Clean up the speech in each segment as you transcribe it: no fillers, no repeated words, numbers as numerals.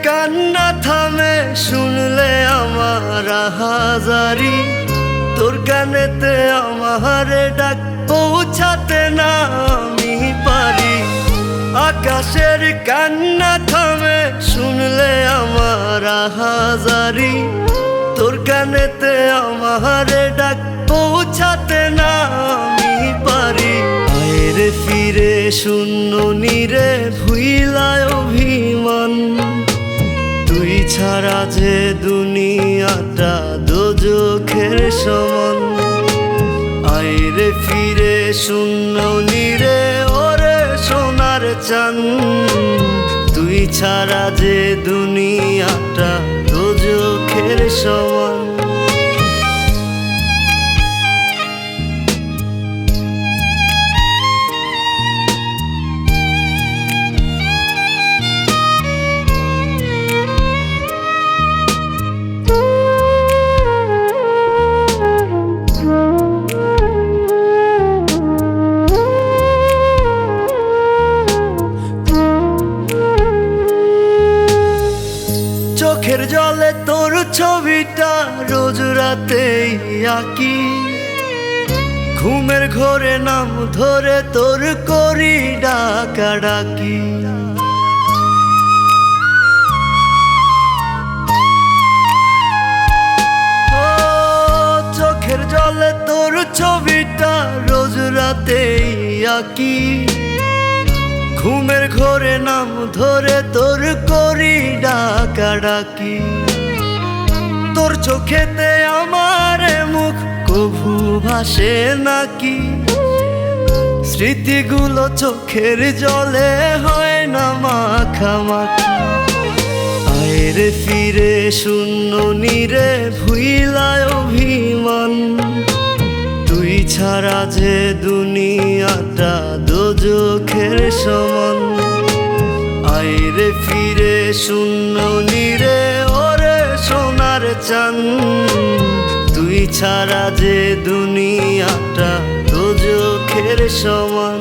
কান্না থামে শুনলে আমার হাজারি, তোর কানেতে আমার ডাক পৌঁছাতে না আমি পারি। আকাশের কান্না থামে শুনলে আমার হাজারি, তোর কানেতে আমার ডাক পৌঁছাতে না আমি পারি। আয়রে ফিরে শূন্য নীরে ভুইলায় অভিমান, তুই ছাড়া যে দুনিয়াটা দোজখের সমান। আয়রে ফিরে শূন্য নীরে ওরে সোনার চাঁদ, তুই ছাড়া যে দুনিয়াটা দোজখের সমান। চোখের জলে তোর ছবিটা রোজ রাতেই আঁকি, ঘুমের ঘোরে নাম ধরে তোর করি ডাকাডাকি। ও চোখের জলে তোর ছবিটা রোজ রাতেই আঁকি, ঘুমের ঘোরে নাম ধরে তোর করি ডাকাডাকি। তোর চোখেতে আমার মুখ কভু ভাসে নাকি, স্মৃতিগুলো চোখের জলে হয় না মাখামাখি। আয়রে ফিরে শূন্য নীরে ভুইলায় অভিমান, তুই ছাড়া যে দুনিয়াটা দোজখের সমান। আয়রে ফিরে শূন্য নীরে ওরে সোনার চাঁদ, তুই ছাড়া যে দুনিয়াটা দোজখের সমান।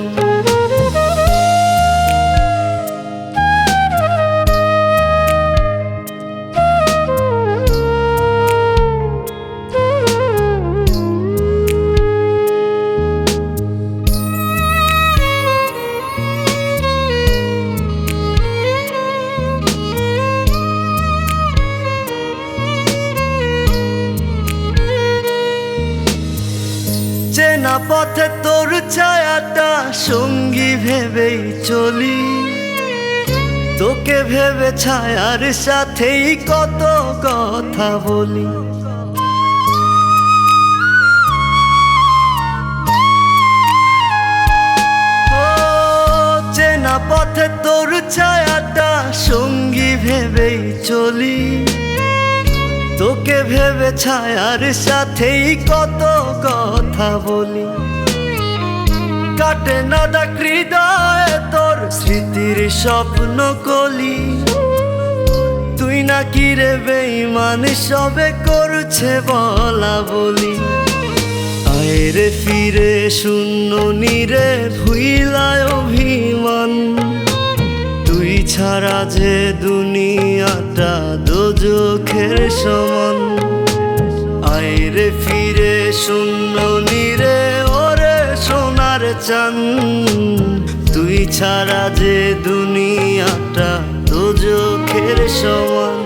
চেনা পথে তোর ছায়াটা সঙ্গী ভেবেই চলি, তোকে ভেবে ছায়ার সাথেই কত কথা বলি। ও চেনা পথে তোর ছায়াটা সঙ্গী ভেবেই চলি, তোকে ভেবে ছায়ার সাথেই কত কথা বলি। কাটে না ডাক হৃদয়ে তোর স্মৃতির স্বপ্ন কলি, তুই না কি রে বেঈমান সবে করছে বলা বলি। আয়রে ফিরে শূন্য নীরে ভুইলায় অভিমান, তুই ছাড়া যে দুনিয়াটা দোজখের সমান। আয়রে ফিরে শূন্য নীরে ওরে সোনার চাঁদ, তুই ছাড়া যে দুনিয়াটা দোজখের সমান।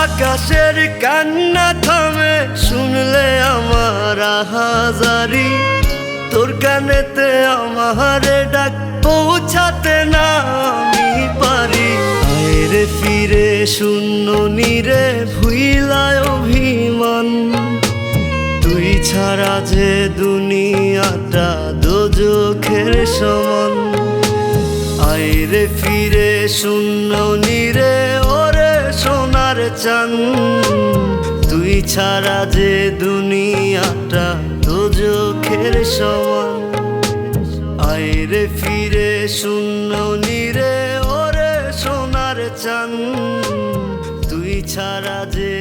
আকাশের কান্না থামে শুনলে আমার হাজারি, তোর কানেতে আমার ডাক পৌঁছাতে না আমি পারি। আয়রে ফিরে শূন্য নীরে ভুইলায় অভিমান, তুই ছাড়া যে দুনিয়াটা দোজখের সমান। আয়রে ফিরে শূন্য নীরে ওরে সোনার চাঁদ, তুই ছাড়া যে দুনিয়াটা দোজখের সমান। আয়রে ফিরে শূন্য নীরে ওরে সোনার চাঁদ, তুই ছাড়া যে